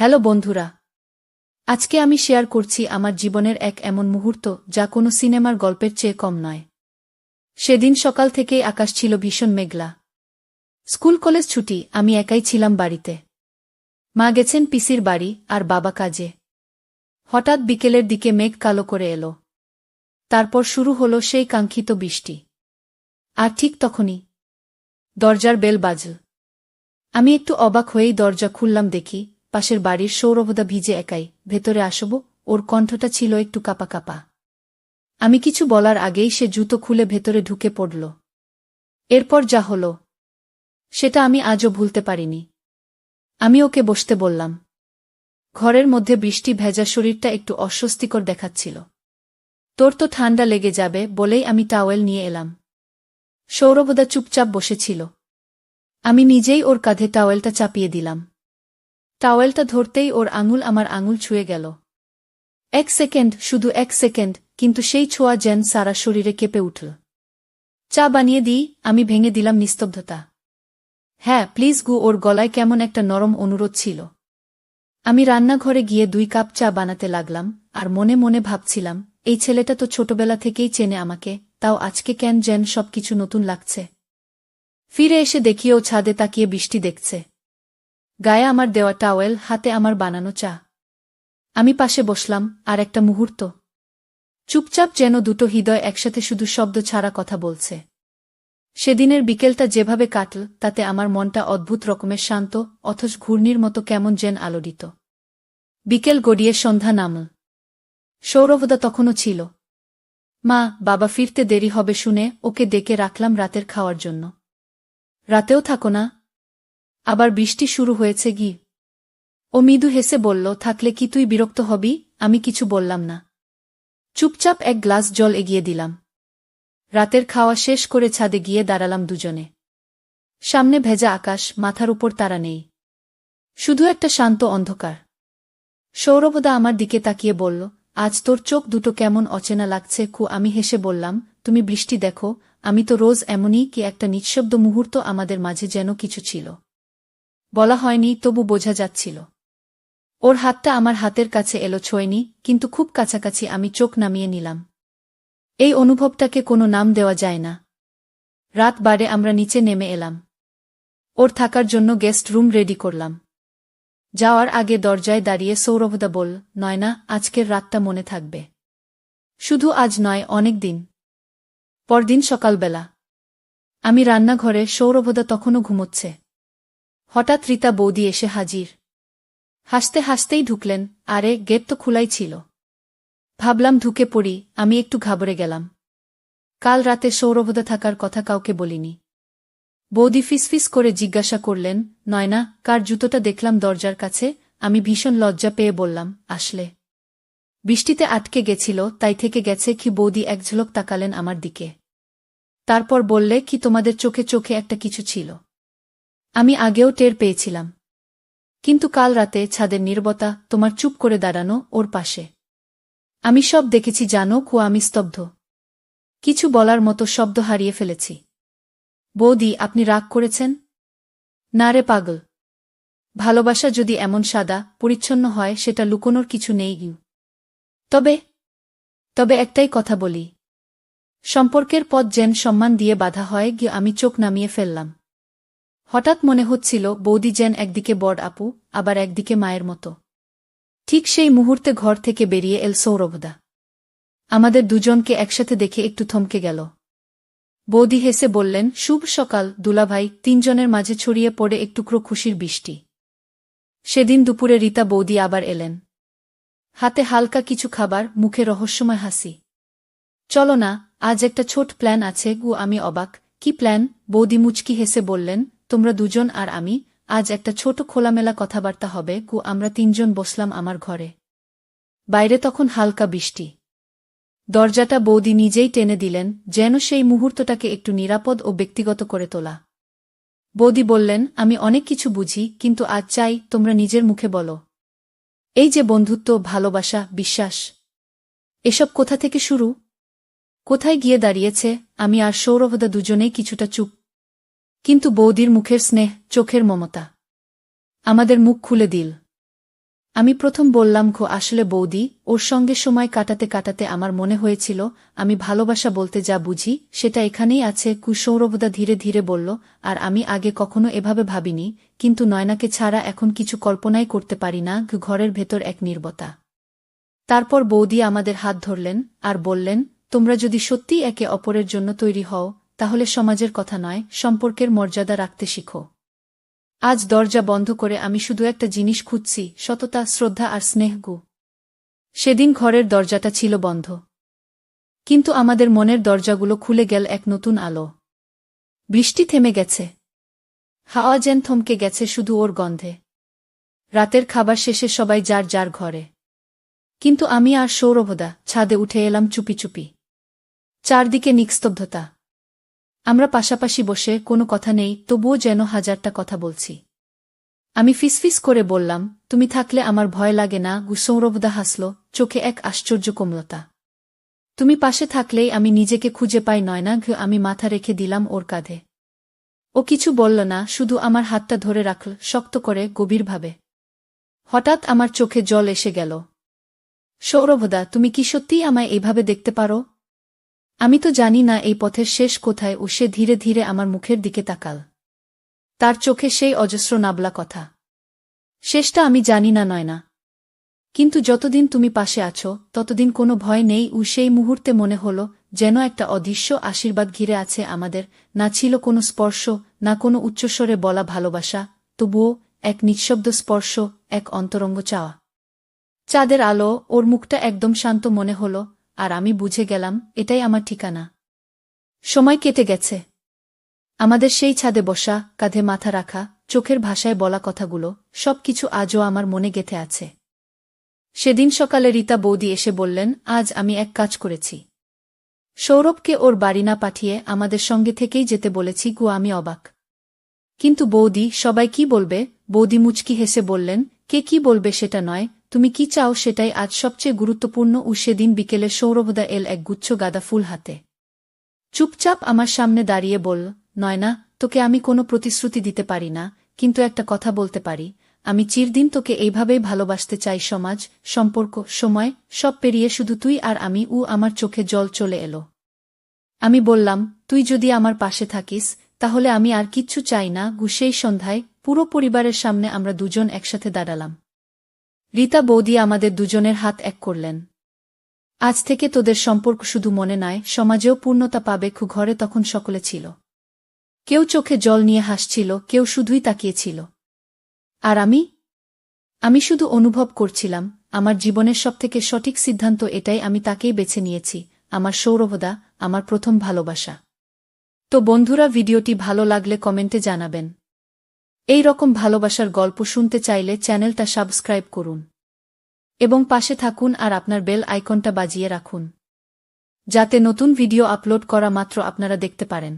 Hello বন্ধুরা, আজকে আমি শেয়ার করছি আমার জীবনের এক এমন মুহূর্ত যা কোনো সিনেমার গল্পের চেয়ে কম নয়। সেদিন সকাল থেকেই আকাশ ছিল ভীষণ মেঘলা। স্কুল কলেজ ছুটি, আমি একাই ছিলাম বাড়িতে। মা গেছেন পিসির বাড়ি আর বাবা কাজে। হঠাৎ বিকেলের দিকে মেঘ কালো করে এলো। তারপর শুরু হলো সেই কাঙ্ক্ষিত বৃষ্টি। আর ঠিক তখনই দরজার বেল বাজল। আমি একটু অবাক হয়েই দরজা খুললাম, দেখি পাশের বাড়ির সৌরভদা ভিজে একাই। ভেতরে আসব। ওর কণ্ঠটা ছিল একটু কাঁপা কাঁপা। আমি কিছু বলার আগেই সে জুতো খুলে ভেতরে ঢুকে পড়ল। এরপর যা হলো সেটা আমি আজও ভুলতে পারিনি। আমি ওকে বসতে বললাম। ঘরের মধ্যে বৃষ্টি ভেজা শরীরটা একটু অস্বস্তিকর দেখাচ্ছিল। তোর তো ঠান্ডা লেগে যাবে বলেই আমি টাওয়েল নিয়ে এলাম। সৌরভদা চুপচাপ বসেছিল। আমি নিজেই ওর কাঁধে টাওয়েলটা চাপিয়ে দিলাম। টাওয়েলটা ধরতেই ওর আঙুল আমার আঙুল ছুঁয়ে গেল। এক সেকেন্ড, শুধু এক সেকেন্ড, কিন্তু সেই ছোঁয়া যেন সারা শরীরে কেঁপে উঠল। চা বানিয়ে দিই, আমি ভেঙে দিলাম নিস্তব্ধতা। হ্যাঁ প্লিজ গু। ওর গলায় কেমন একটা নরম অনুরোধ ছিল। আমি রান্নাঘরে গিয়ে 2 কাপ চা বানাতে লাগলাম, আর মনে মনে ভাবছিলাম, এই ছেলেটা তো ছোটবেলা থেকেই চেনে আমাকে, তাও আজকে কেন যেন সবকিছু নতুন লাগছে। ফিরে এসে দেখি ও ছাদে তাকিয়ে বৃষ্টি দেখছে। গায়ে আমার দেওয়া টাওয়েল, হাতে আমার বানানো চা। আমি পাশে বসলাম, আর একটা মুহূর্ত চুপচাপ, যেন দুটো হৃদয় একসাথে শুধু শব্দ ছাড়া কথা বলছে। সেদিনের বিকেলটা যেভাবে কাটল তাতে আমার মনটা অদ্ভুত রকমের শান্ত, অথচ ঘূর্ণির মতো কেমন যেন আলোড়িত। বিকেল গড়িয়ে সন্ধ্যা নামল। সৌরভদা তখনও ছিল। মা বাবা ফিরতে দেরি হবে শুনে ওকে ডেকে রাখলাম রাতের খাওয়ার জন্য। রাতেও থাকো না? আবার বৃষ্টি শুরু হয়েছে গি? ও মৃদু হেসে বলল, থাকলে কি তুই বিরক্ত হবি? আমি কিছু বললাম না। চুপচাপ এক গ্লাস জল এগিয়ে দিলাম। রাতের খাওয়া শেষ করে ছাদে গিয়ে দাঁড়ালাম দুজনে। সামনে ভেজা আকাশ, মাথার উপর তারা নেই। শুধু একটা শান্ত অন্ধকার। সৌরভদা আমার দিকে তাকিয়ে বলল, আজ তোর চোখ দুটো কেমন অচেনা লাগছে কু। আমি হেসে বললাম, তুমি বৃষ্টি দেখো, আমি তো রোজ এমনই। কি একটা নিঃশব্দ মুহূর্ত আমাদের মাঝে, যেন কিছু ছিল। বলা হয়নি, তবু বোঝা যাচ্ছিল। ওর হাতটা আমার হাতের কাছে এলো, ছোঁয়নি, কিন্তু খুব কাছাকাছি। আমি চোখ নামিয়ে নিলাম। এই অনুভবটাকে কোনো নাম দেওয়া যায় না। রাত বাড়ে আমরা নিচে নেমে এলাম। ওর থাকার জন্য গেস্ট রুম রেডি করলাম। যাওয়ার আগে দরজায় দাঁড়িয়ে সৌরভদা বলল, নয়না, আজকের রাতটা মনে থাকবে। শুধু আজ নয়, অনেক দিন। পরদিন সকালবেলা আমি রান্নাঘরে, সৌরভদা তখনও ঘুমোচ্ছে। হঠাৎ রীতা বৌদি এসে হাজির। হাসতে হাসতেই ঢুকলেন। আরে, গেট তো খোলাই ছিল। ভাবলাম ঢুকে পড়ি। আমি একটু ঘাবড়ে গেলাম। কাল রাতে সৌরভদা থাকার কথা কাউকে বলিনি। বৌদি ফিসফিস করে জিজ্ঞাসা করলেন, নয়না, কার জুতোটা দেখলাম দরজার কাছে? আমি ভীষণ লজ্জা পেয়ে বললাম, আসলে বৃষ্টিতে আটকে গেছিল, তাই থেকে গেছে কি। বৌদি এক ঝলক তাকালেন আমার দিকে। তারপর বললে, কি তোমাদের চোখে চোখে একটা কিছু ছিল। আমি আগেও টের পেয়েছিলাম, কিন্তু কাল রাতে ছাদের নীরবতা, তোমার চুপ করে দাঁড়ানো, ওর পাশে। আমি সব দেখেছি জানো কু। আমি স্তব্ধ। কিছু বলার মতো শব্দ হারিয়ে ফেলেছি। বৌদি, আপনি রাগ করেছেন? না রে পাগল। ভালোবাসা যদি এমন সাদা পরিচ্ছন্ন হয়, সেটা লুকোনোর কিছু নেই গিউ। তবে তবে একটাই কথা বলি, সম্পর্কের পথ যেন সম্মান দিয়ে বাঁধা হয় গিয়ে। আমি চোখ নামিয়ে ফেললাম। হঠাৎ মনে হচ্ছিল বৌদি যেন একদিকে বড় আপু, আবার একদিকে মায়ের মতো। ঠিক সেই মুহূর্তে ঘর থেকে বেরিয়ে এল সৌরভদা। আমাদের দুজনকে একসাথে দেখে একটু থমকে গেল। বৌদি হেসে বললেন, শুভ সকাল দুলাভাই। তিনজনের মাঝে ছড়িয়ে পড়ে এক টুকরো খুশির বৃষ্টি। সেদিন দুপুরে রীতা বৌদি আবার এলেন। হাতে হালকা কিছু খাবার, মুখে রহস্যময় হাসি। চলো না, আজ একটা ছোট প্ল্যান আছে গু। আমি অবাক। কি প্ল্যান? বৌদি মুচকি হেসে বললেন, তোমরা দুজন আর আমি, আজ একটা ছোট খোলামেলা কথাবার্তা হবে গু। আমরা তিনজন বসলাম আমার ঘরে। বাইরে তখন হালকা বৃষ্টি। দরজাটা বৌদি নিজেই টেনে দিলেন, যেন সেই মুহূর্তটাকে একটু নিরাপদ ও ব্যক্তিগত করে তোলা। বৌদি বললেন, আমি অনেক কিছু বুঝি, কিন্তু আজ চাই তোমরা নিজের মুখে বলো। এই যে বন্ধুত্ব, ভালোবাসা, বিশ্বাস, এসব কোথা থেকে শুরু, কোথায় গিয়ে দাঁড়িয়েছে? আমি আর সৌরভদা দুজনেই কিছুটা চুপ। কিন্তু বৌদির মুখের স্নেহ, চোখের মমতা আমাদের মুখ খুলে দিল। আমি প্রথম বললাম, আসলে বৌদি, ওর সঙ্গে সময় কাটাতে কাটাতে আমার মনে হয়েছিল আমি ভালোবাসা বলতে যা বুঝি সেটা এখানেই আছে। সৌরভদা ধীরে ধীরে বলল, আর আমি আগে কখনো এভাবে ভাবিনি, কিন্তু নয়নাকে ছাড়া এখন কিছু কল্পনাই করতে পারি না। ঘরের ভেতর এক নীরবতা। তারপর বৌদি আমাদের হাত ধরলেন আর বললেন, তোমরা যদি সত্যিই একে অপরের জন্য তৈরি হও, তাহলে সমাজের কথা নয়, সম্পর্কের মর্যাদা রাখতে শিখো। আজ দরজা বন্ধ করে আমি শুধু একটা জিনিস খুঁজছি, সততা, শ্রদ্ধা আর স্নেহগু। সেদিন ঘরের দরজাটা ছিল বন্ধ, কিন্তু আমাদের মনের দরজাগুলো খুলে গেল এক নতুন আলো। বৃষ্টি থেমে গেছে, হাওয়া যেন থমকে গেছে শুধু ওর গন্ধে। রাতের খাবার শেষে সবাই যার যার ঘরে, কিন্তু আমি আর সৌরভদা ছাদে উঠে এলাম চুপি চুপি। চারদিকে নিস্তব্ধতা। আমরা পাশাপাশি বসে, কোনো কথা নেই, তবুও যেন হাজারটা কথা বলছি। আমি ফিসফিস করে বললাম, তুমি থাকলে আমার ভয় লাগে না। সৌরভদা হাসল, চোখে এক আশ্চর্য কোমলতা। তুমি পাশে থাকলেই আমি নিজেকে খুঁজে পাই নয়না। আমি মাথা রেখে দিলাম ওর কাঁধে। ও কিছু বলল না, শুধু আমার হাতটা ধরে রাখল শক্ত করে, গভীরভাবে। হঠাৎ আমার চোখে জল এসে গেল। সৌরভদা, তুমি কি সত্যিই আমায় এইভাবে দেখতে পারো? আমি তো জানি না এই পথের শেষ কোথায়। ও সে ধীরে ধীরে আমার মুখের দিকে তাকাল। তার চোখে সেই অজস্র নাবলা কথা। শেষটা আমি জানি না নয়না, কিন্তু যতদিন তুমি পাশে আছো ততদিন কোনো ভয় নেই। সেই মুহূর্তে মনে হল যেন একটা অদৃশ্য আশীর্বাদ ঘিরে আছে আমাদের। না ছিল কোনো স্পর্শ, না কোনো উচ্চস্বরে বলা ভালোবাসা, তবুও এক নিঃশব্দ স্পর্শ, এক অন্তরঙ্গ চাওয়া। চাঁদের আলো, ওর মুখটা একদম শান্ত মনে হল, আর আমি বুঝে গেলাম এটাই আমার ঠিকানা। সময় কেটে গেছে। আমাদের সেই ছাদে বসা, কাঁধে মাথা রাখা, চোখের ভাষায় বলা কথাগুলো, সবকিছু আজও আমার মনে গেঁথে আছে। সেদিন সকালে রীতা বৌদি এসে বললেন, আজ আমি এক কাজ করেছি। সৌরভকে ওর বাড়ি না পাঠিয়ে আমাদের সঙ্গে থেকেই যেতে বলেছি। আমি অবাক। কিন্তু বৌদি, সবাই কি বলবে? বৌদি মুচকি হেসে বললেন, কে কি বলবে সেটা নয়, তুমি কি চাও সেটাই আজ সবচেয়ে গুরুত্বপূর্ণ। সেদিন বিকেলে সৌরভদা এল এক গুচ্ছ গাঁদা ফুল হাতে। চুপচাপ আমার সামনে দাঁড়িয়ে বলল, নয়না, তোকে আমি কোনো প্রতিশ্রুতি দিতে পারি না, কিন্তু একটা কথা বলতে পারি, আমি চিরদিন তোকে এইভাবেই ভালোবাসতে চাই। সমাজ, সম্পর্ক, সময়, সব পেরিয়ে শুধু তুই আর আমি। আমার চোখে জল চলে এলো। আমি বললাম, তুই যদি আমার পাশে থাকিস, তাহলে আমি আর কিচ্ছু চাই না। সেই সন্ধ্যায় পুরো পরিবারের সামনে আমরা দুজন একসাথে দাঁড়ালাম। রীতা বৌদি আমাদের দুজনের হাত এক করলেন। আজ থেকে তোদের সম্পর্ক শুধু মনে নয়, সমাজেও পূর্ণতা পাবে। ঘরে তখন সকলে ছিল। কেউ চোখে জল নিয়ে হাসছিল, কেউ শুধুই তাকিয়েছিল। আর আমি শুধু অনুভব করছিলাম, আমার জীবনের সবথেকে সঠিক সিদ্ধান্ত এটাই। আমি তাকেই বেছে নিয়েছি, আমার সৌরভদা, আমার প্রথম ভালোবাসা। তো বন্ধুরা, ভিডিওটি ভালো লাগলে কমেন্টে জানাবেন। এই রকম ভালোবাসার গল্প শুনতে চাইলে চ্যানেলটা সাবস্ক্রাইব করুন এবং পাশে থাকুন আর আপনার বেল আইকনটা বাজিয়ে রাখুন, যাতে নতুন ভিডিও আপলোড করা মাত্র আপনারা দেখতে পারেন।